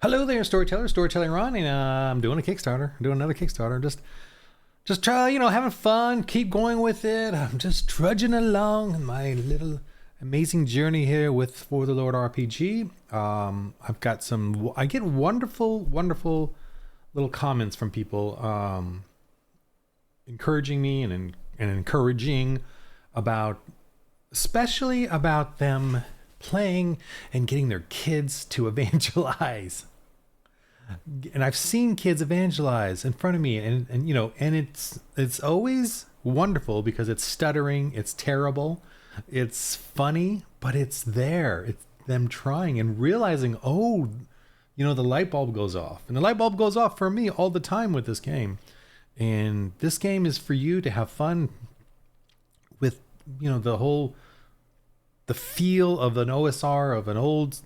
Hello there, storytelling Ron, and I'm doing a Kickstarter, doing another Kickstarter. Just try, having fun, keep going with it. I'm just trudging along in my little amazing journey here with For the Lord RPG. I've got I get wonderful little comments from people, encouraging me and encouraging about, especially about them playing and getting their kids to evangelize. And I've seen kids evangelize in front of me, and it's always wonderful because it's stuttering, it's terrible, it's funny, but it's there. It's them trying and realizing, the light bulb goes off. And the light bulb goes off for me all the time with this game. And this game is for you to have fun with, the feel of an OSR, of an old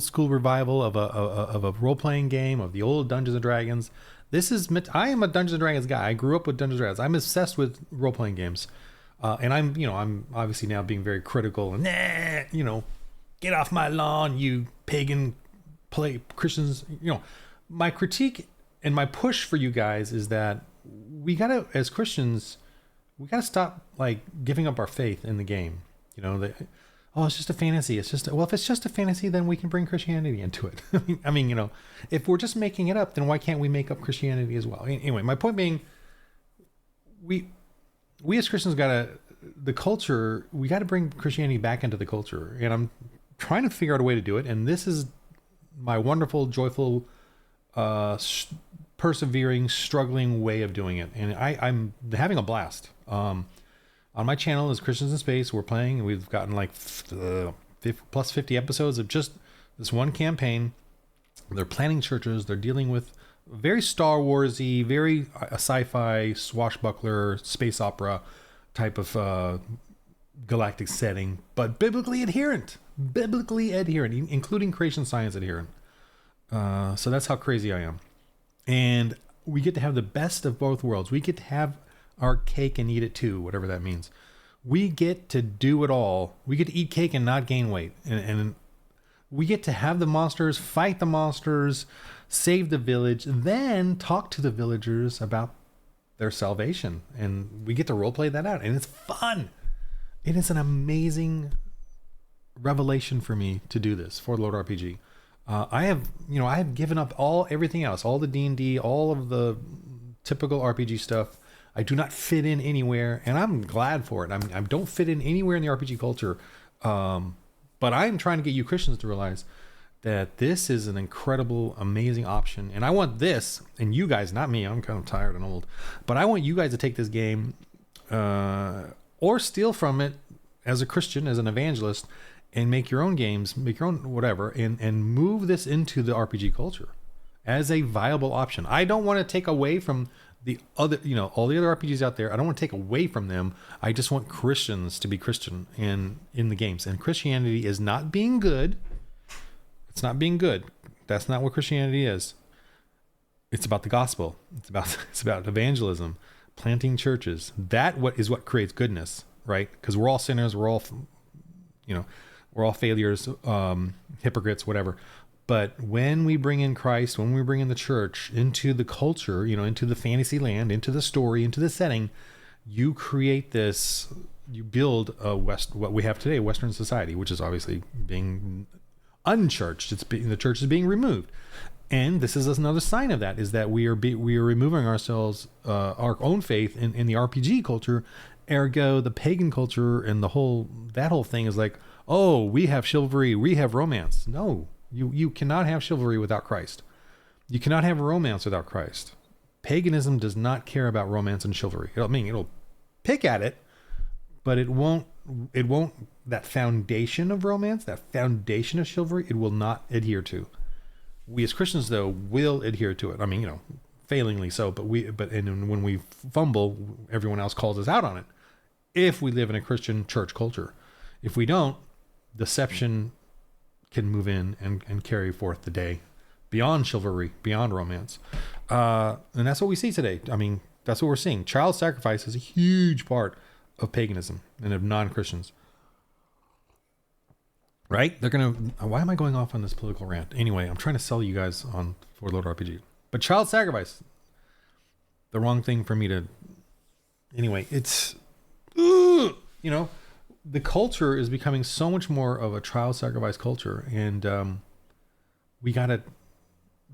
school revival of a role-playing game, of the old Dungeons and Dragons. I am a Dungeons and Dragons guy. I grew up with Dungeons and Dragons. I'm obsessed with role-playing games. And I'm obviously now being very critical and get off my lawn, you pagan play Christians. My critique and my push for you guys is that as Christians, we gotta stop giving up our faith in the game. It's just a fantasy. If it's just a fantasy, then we can bring Christianity into it. If we're just making it up, then why can't we make up Christianity as well? Anyway, my point being, we as Christians we got to bring Christianity back into the culture. And I'm trying to figure out a way to do it. And this is my wonderful, joyful, persevering, struggling way of doing it. And I'm having a blast. On my channel is Christians in Space. We're playing, and we've gotten plus 50 episodes of just this one campaign. They're planning churches. They're dealing with very Star Warsy, very sci-fi, swashbuckler, space opera type of galactic setting, but biblically adherent, including creation science adherent. So that's how crazy I am. And we get to have the best of both worlds. We get to have our cake and eat it too, whatever that means. We get to do it all. We get to eat cake and not gain weight. And we get to have the monsters, fight the monsters, save the village, then talk to the villagers about their salvation. And we get to roleplay that out. And it's fun. It is an amazing revelation for me to do this for Lord RPG. I have given up everything else, all the D&D, all of the typical RPG stuff. I do not fit in anywhere, and I'm glad for it. I don't fit in anywhere in the RPG culture, but I'm trying to get you Christians to realize that this is an incredible, amazing option. And I want this, and you guys, not me, I'm kind of tired and old, but I want you guys to take this game or steal from it as a Christian, as an evangelist, and make your own games, make your own whatever, and move this into the RPG culture as a viable option. I don't want to take away from the other, all the other RPGs out there. I don't want to take away from them. I just want Christians to be Christian in the games. And Christianity is not being good. It's not being good. That's not what Christianity is. It's about the gospel. It's about evangelism, planting churches. Is what creates goodness, right? Because we're all sinners. We're all failures, hypocrites, whatever. But when we bring in Christ, when we bring in the church into the culture, into the fantasy land, into the story, into the setting, you create this, you build what we have today, Western society, which is obviously being unchurched. The church is being removed. And this is another sign of that, is that we are removing ourselves, our own faith in the RPG culture. Ergo, the pagan culture and that whole thing is like, oh, we have chivalry, we have romance. No. You cannot have chivalry without Christ. You cannot have romance without Christ. Paganism does not care about romance and chivalry. It'll pick at it, but it won't, that foundation of romance, that foundation of chivalry, it will not adhere to. We as Christians, though, will adhere to it. Failingly so, but when we fumble, everyone else calls us out on it. If we live in a Christian church culture. If we don't, deception can move in and carry forth the day beyond chivalry, beyond romance. And that's what we see today. That's what we're seeing. Child sacrifice is a huge part of paganism and of non-Christians. right? They're gonna. Why am I going off on this political rant? Anyway, I'm trying to sell you guys on Ford Loader RPG, but child sacrifice, the wrong thing for me to. Anyway, it's, you know, the culture is becoming so much more of a child sacrifice culture, and we gotta,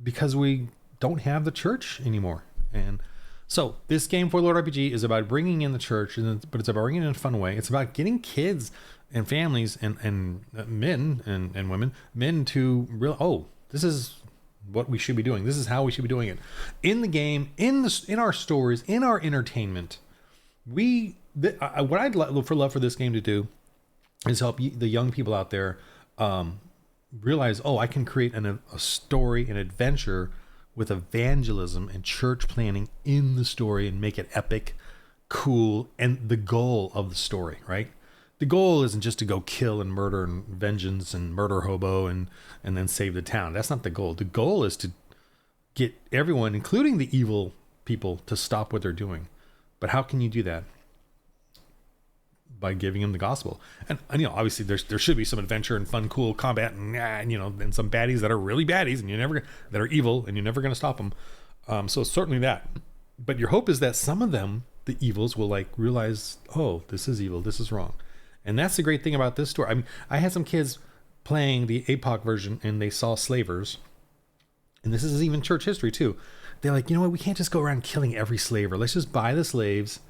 because we don't have the church anymore. And so this game, For Lord RPG, is about bringing in the church, but it's about bringing it in a fun way. It's about getting kids and families and men and women, men to real, oh, this is what we should be doing. This is how we should be doing it in the game, in our stories, in our entertainment. What I'd love for this game to do is help the young people out there realize, oh, I can create a story, an adventure with evangelism and church planning in the story and make it epic, cool, and the goal of the story, right? The goal isn't just to go kill and murder and vengeance and murder hobo and then save the town. That's not the goal. The goal is to get everyone, including the evil people, to stop what they're doing. But how can you do that? By giving them the gospel. And you know, obviously there should be some adventure and fun, cool combat and you know, and some baddies that are really baddies and that are evil and you're never going to stop them. So certainly that. But your hope is that some of them, the evils, will like realize, oh, this is evil, this is wrong. And that's the great thing about this story. I mean, I had some kids playing the APOC version and they saw slavers. And this is even church history too. They're like, you know what? We can't just go around killing every slaver. Let's just buy the slaves.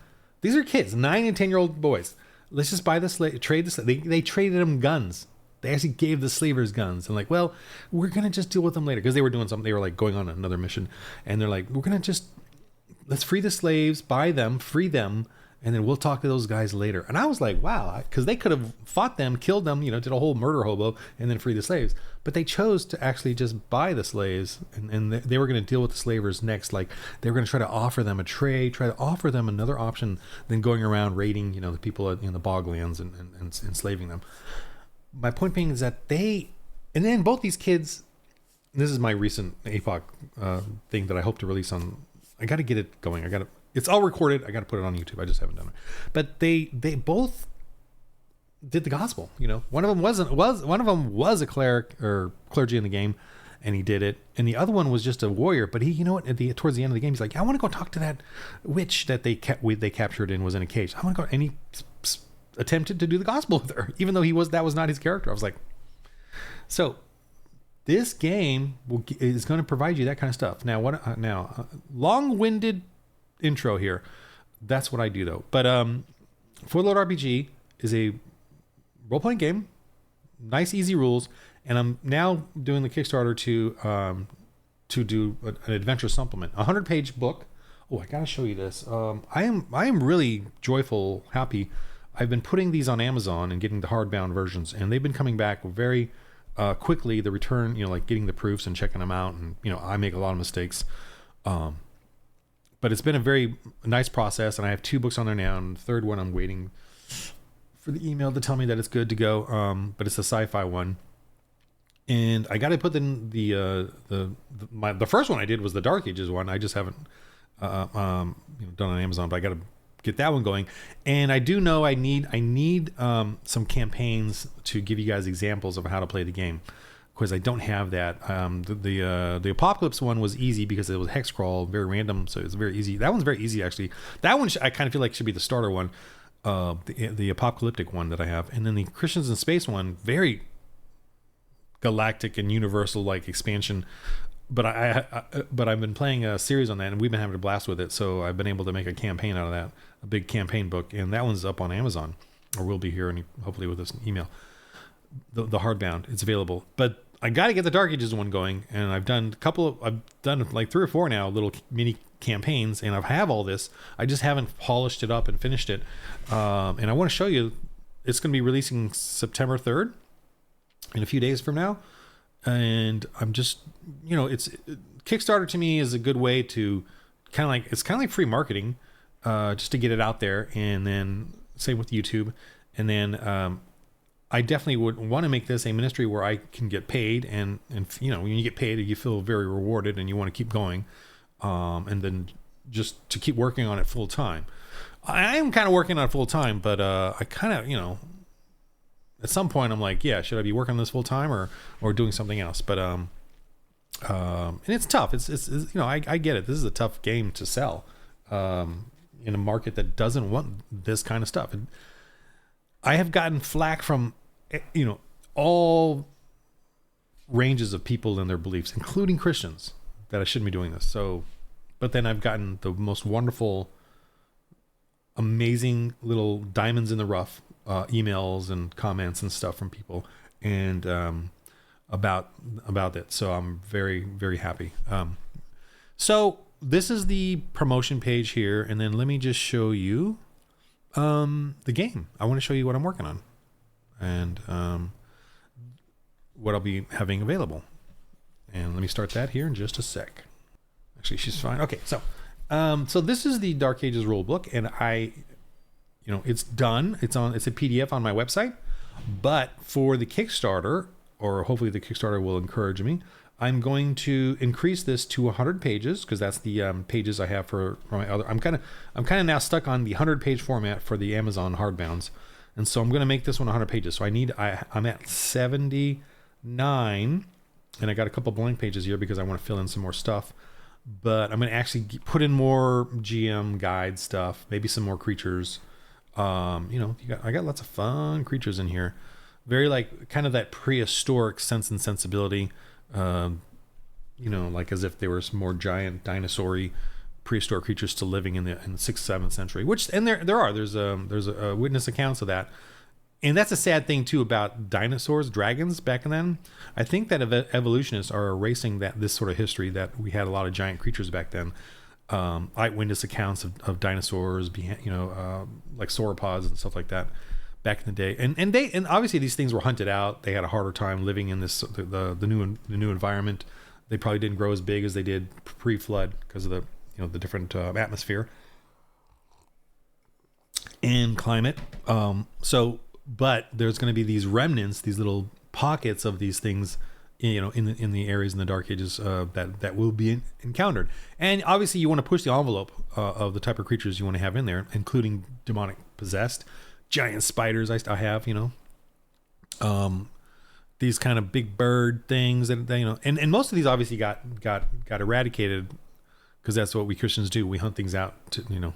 These are kids, 9 and 10-year-old boys. Let's just buy the slave, trade the slave. They traded them guns. They actually gave the slavers guns. And like, well, we're going to just deal with them later. Because they were doing something. They were like going on another mission. And they're like, let's free the slaves, buy them, free them. And then we'll talk to those guys later. And I was like, wow, because they could have fought them, killed them, you know, did a whole murder hobo and then free the slaves. But they chose to actually just buy the slaves. And they were going to deal with the slavers next. Like they were going to try to offer them a trade, try to offer them another option than going around raiding, you know, the people in the boglands and enslaving them. My point being is that and then both these kids, this is my recent APOC thing that I hope to release on, I got to get it going. It's all recorded. I got to put it on YouTube. I just haven't done it. But they both did the gospel. You know, one of them was a cleric or clergy in the game, and he did it. And the other one was just a warrior. But he, you know what? Towards the end of the game, he's like, I want to go talk to that witch that they captured and was in a cage. I want to go. And he attempted to do the gospel with her, even though that was not his character. I was like, so this game is going to provide you that kind of stuff. Now, long-winded intro here. That's what I do though. But For Lord RPG is a role-playing game, nice easy rules, and I'm now doing the Kickstarter to do an adventure supplement, 100-page book. Oh, I gotta show you this. I am really joyful, happy. I've been putting these on Amazon and getting the hardbound versions, and they've been coming back very quickly. The return, you know, like getting the proofs and checking them out, and you know, I make a lot of mistakes. But it's been a very nice process, and I have 2 books on there now, and the third one I'm waiting for the email to tell me that it's good to go. But it's a sci-fi one, and I got to put in the first one I did was the Dark Ages one. I just haven't done on Amazon, but I got to get that one going. And I do know I need some campaigns to give you guys examples of how to play the game, because I don't have that. The Apocalypse one was easy because it was hex crawl, very random, so it's very easy. That one's very easy actually. That one I kind of feel like should be the starter one, the apocalyptic one that I have, and then the Christians in Space one, very galactic and universal like expansion. But I've been playing a series on that, and we've been having a blast with it. So I've been able to make a campaign out of that, a big campaign book, and that one's up on Amazon, or will be here, hopefully with this email. The hardbound, it's available. But I got to get the Dark Ages one going, and I've done like 3 or 4 now, little mini campaigns, and I have all this. I just haven't polished it up and finished it. And I want to show you. It's going to be releasing September 3rd, in a few days from now. And I'm just, you know, Kickstarter to me is a good way to kind of like free marketing, just to get it out there. And then same with YouTube. And then, I definitely would want to make this a ministry where I can get paid, and you know, when you get paid, you feel very rewarded, and you want to keep going, and then just to keep working on it full time. I am kind of working on it full time, but I kind of, you know, at some point I'm like, yeah, should I be working on this full time or doing something else? But and it's tough. It's you know, I get it. This is a tough game to sell in a market that doesn't want this kind of stuff. And I have gotten flack from, you know, all ranges of people and their beliefs, including Christians, that I shouldn't be doing this. So, but then I've gotten the most wonderful, amazing little diamonds in the rough emails and comments and stuff from people, and about it. So I'm very, very happy. So this is the promotion page here, and then let me just show you the game. I want to show you what I'm working on, and what I'll be having available. And let me start that here in just a sec. Actually, she's fine. Okay, so this is the Dark Ages rulebook, and it's done. It's a PDF on my website. But for the Kickstarter, or hopefully the Kickstarter will encourage me, I'm going to increase this to 100 pages, because that's the pages I have for my other. I'm kind of now stuck on the 100-page format for the Amazon hardbounds, and so I'm going to make this one 100 pages. So I'm at 79, and I got a couple blank pages here because I want to fill in some more stuff. But I'm going to actually put in more GM guide stuff, maybe some more creatures. I got lots of fun creatures in here. Very like kind of that prehistoric sense and sensibility. Like as if they were some more giant dinosaur-y prehistoric creatures still living in the 6th, 7th century. There's a witness accounts of that. And that's a sad thing too about dinosaurs, dragons back then. I think that evolutionists are erasing this sort of history, that we had a lot of giant creatures back then. Eyewitness accounts of dinosaurs, like sauropods and stuff like that back in the day. And obviously these things were hunted out. They had a harder time living in the new environment. They probably didn't grow as big as they did pre-flood because of the different atmosphere and climate. But there's going to be these remnants, these little pockets of these things, in the areas in the Dark Ages that will be encountered. And obviously, you want to push the envelope of the type of creatures you want to have in there, including demonic possessed, giant spiders. I have, these kind of big bird things that and most of these obviously got eradicated, because that's what we Christians do. We hunt things out to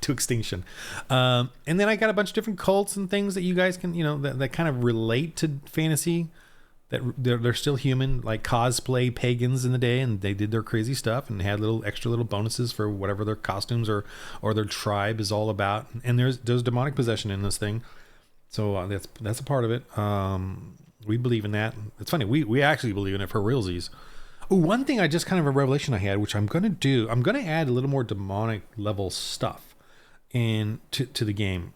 to extinction. And then I got a bunch of different cults and things that you guys can, that kind of relate to fantasy, that they're still human, like cosplay pagans in the day, and they did their crazy stuff and had extra little bonuses for whatever their costumes or their tribe is all about. And there's demonic possession in this thing. So that's a part of it. We believe in that. It's funny. We actually believe in it for realsies. Oh, one thing I just kind of a revelation I had, which I'm going to do, I'm going to add a little more demonic level stuff to the game,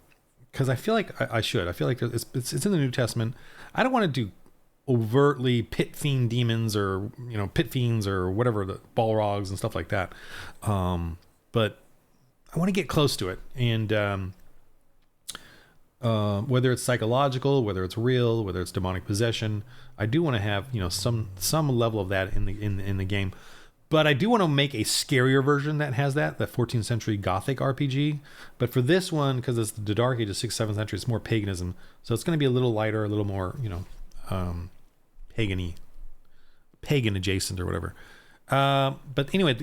because I feel like I should. I feel like it's in the New Testament. I don't want to do overtly pit fiend demons or pit fiends or whatever, the balrogs and stuff like that. But I want to get close to it, and whether it's psychological, whether it's real, whether it's demonic possession, I do want to have some level of that in the game. But I do want to make a scarier version that has that 14th century Gothic RPG. But for this one, because it's the Dark Ages, 6th, 7th century, it's more paganism. So it's going to be a little lighter, a little more, pagan adjacent or whatever. But anyway,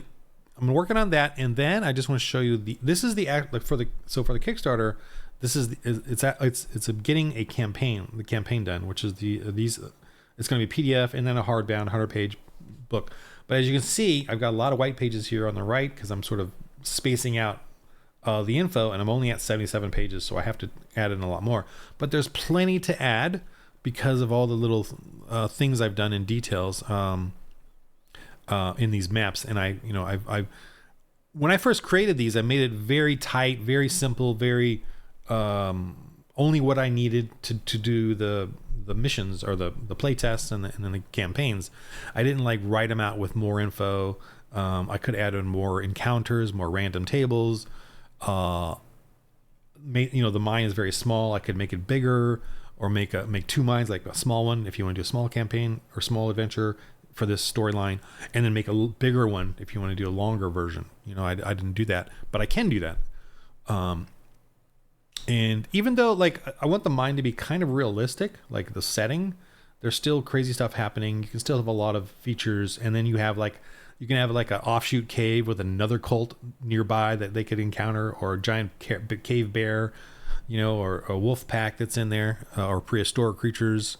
I'm working on that. And then I just want to show you for the Kickstarter, this is it's getting the campaign done, which is it's going to be PDF and then a hardbound 100-page book. But as you can see, I've got a lot of white pages here on the right, because I'm sort of spacing out the info, and I'm only at 77 pages, so I have to add in a lot more. But there's plenty to add because of all the little things I've done in details in these maps. And I when I first created these, I made it very tight, very simple, very only what I needed to do the missions or the play tests and then the campaigns. I didn't write them out with more info. I could add in more encounters, more random tables. The mine is very small. I could make it bigger, or make two mines, like a small one if you want to do a small campaign or small adventure for this storyline, and then make a bigger one if you want to do a longer version. I didn't do that, but I can do that. And even though like I want the mine to be kind of realistic, like the setting, there's still crazy stuff happening. You can still have a lot of features, and then you can have like an offshoot cave with another cult nearby that they could encounter, or a giant cave bear, or a wolf pack that's in there, or prehistoric creatures,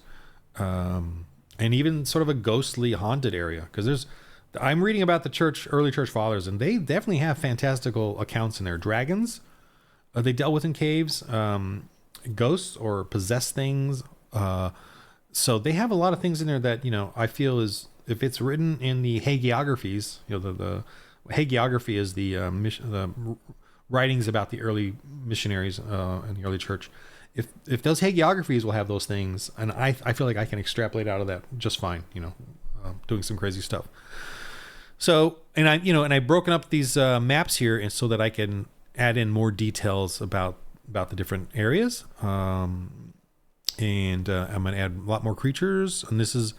and even sort of a ghostly haunted area. Because I'm reading about the early church fathers, and they definitely have fantastical accounts in there. Dragons, they dealt with in caves, ghosts or possessed things. So they have a lot of things in there that, I feel is, if it's written in the hagiographies, the hagiography is the writings about the early missionaries in the early church. If those hagiographies will have those things, and I feel like I can extrapolate out of that just fine, doing some crazy stuff. So, and I've broken up these maps here, and so that I can add in more details about the different areas. And I'm going to add a lot more creatures. And this is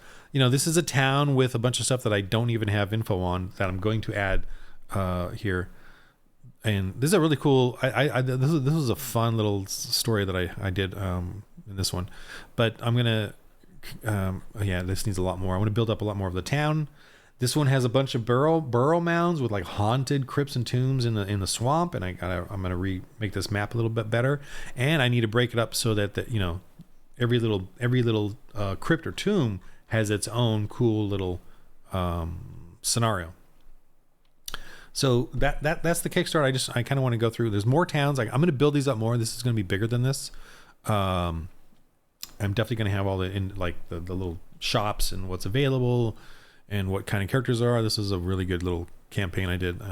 a town with a bunch of stuff that I don't even have info on that I'm going to add here. And this is a really cool, this was a fun little story that I did in this one. But I'm going to, this needs a lot more. I want to build up a lot more of the town. This one has a bunch of burrow mounds with like haunted crypts and tombs in the swamp. And I'm going to remake this map a little bit better. And I need to break it up so that every little crypt or tomb has its own cool little scenario. So that's the Kickstarter. I kind of want to go through. There's more towns. I'm going to build these up more. This is going to be bigger than this. I'm definitely going to have all the little shops and what's available and what kind of characters there are. This is a really good little campaign I did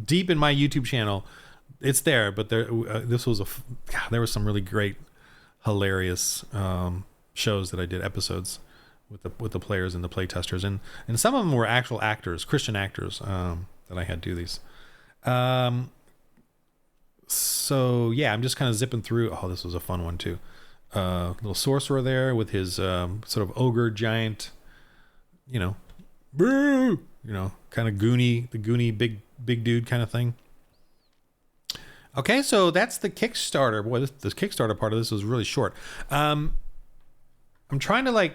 deep in my YouTube channel. It's there, but there was some really great, hilarious shows that I did, episodes with the players and the play testers, and some of them were actual actors, Christian actors, that I had do these. So yeah, I'm just kind of zipping through. Oh, this was a fun one too. Little sorcerer there with his sort of ogre giant, kind of goony big dude kind of thing. Okay, so that's the Kickstarter. Boy, this Kickstarter part of this was really short. I'm trying to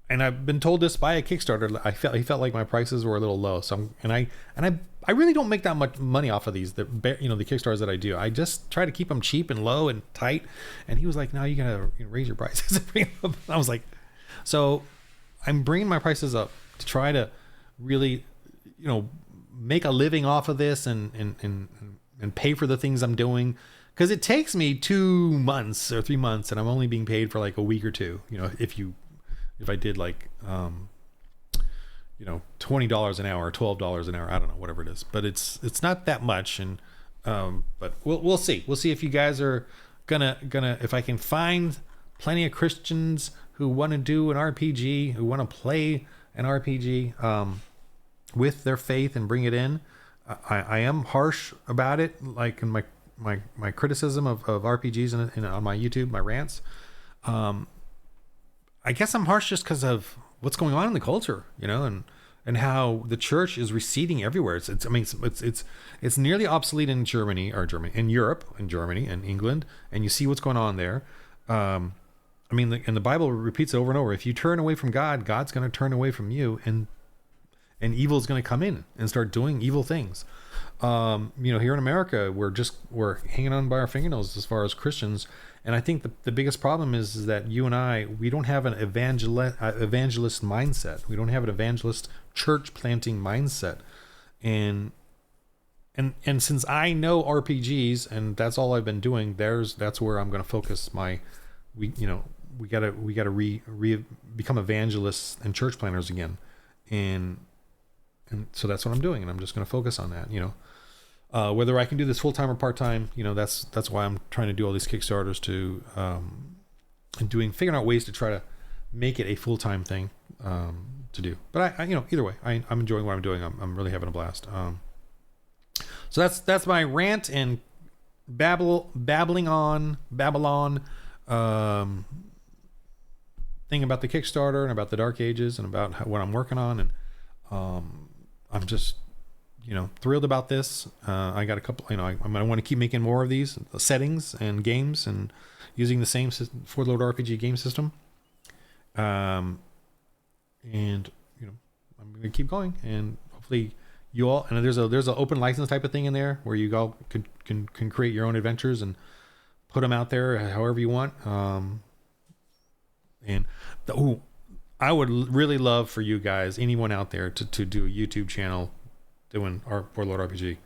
and I've been told this by a Kickstarter. He felt like my prices were a little low. So I really don't make that much money off of these. The Kickstarters that I do, I just try to keep them cheap and low and tight. And he was like, "No, you gotta raise your prices." I was like, so I'm bringing my prices up to try to really, make a living off of this and pay for the things I'm doing, because it takes me 2 months or 3 months, and I'm only being paid for like a week or two. If I did $20 an hour, or $12 an hour, I don't know, whatever it is, but it's not that much. And but we'll see. We'll see if you guys are gonna if I can find plenty of Christians who want to do an RPG, who want to play an RPG with their faith and bring it in. I am harsh about it, like in my criticism of RPGs on my YouTube, my rants. I guess I'm harsh just because of what's going on in the culture, and how the church is receding everywhere. It's nearly obsolete in in Europe, in Germany and England, and you see what's going on there. And the Bible repeats it over and over. If you turn away from God, God's going to turn away from you, and evil is going to come in and start doing evil things. Here in America, we're hanging on by our fingernails as far as Christians. And I think the biggest problem is that you and we don't have an evangelist mindset. We don't have an evangelist church planting mindset. And since I know RPGs and that's all I've been doing, that's where I'm going to focus we gotta become evangelists and church planters again. And so that's what I'm doing, and I'm just going to focus on that. Whether I can do this full time or part time, that's why I'm trying to do all these Kickstarters figuring out ways to try to make it a full time thing to do. But I either way, I'm enjoying what I'm doing. I'm really having a blast. So that's my rant and babbling on Babylon thing about the Kickstarter and about the Dark Ages and about what I'm working on, and I'm just thrilled about this. I got a couple, I want to keep making more of these settings and games and using the same Fort Load RPG game system. And I'm going to keep going, and hopefully you all, and there's an open license type of thing in there where you all can create your own adventures and put them out there however you want. I would really love for you guys, anyone out there, to do a YouTube channel doing our Fort Load RPG.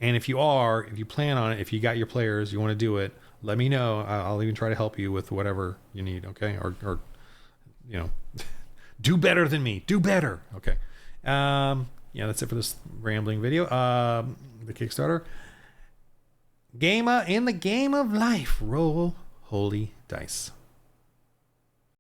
And if you plan on it, if you got your players, you want to do it, let me know. I'll even try to help you with whatever you need. Okay. Or do better than me, do better. Okay. That's it for this rambling video. The Kickstarter. In the game of life, roll holy dice.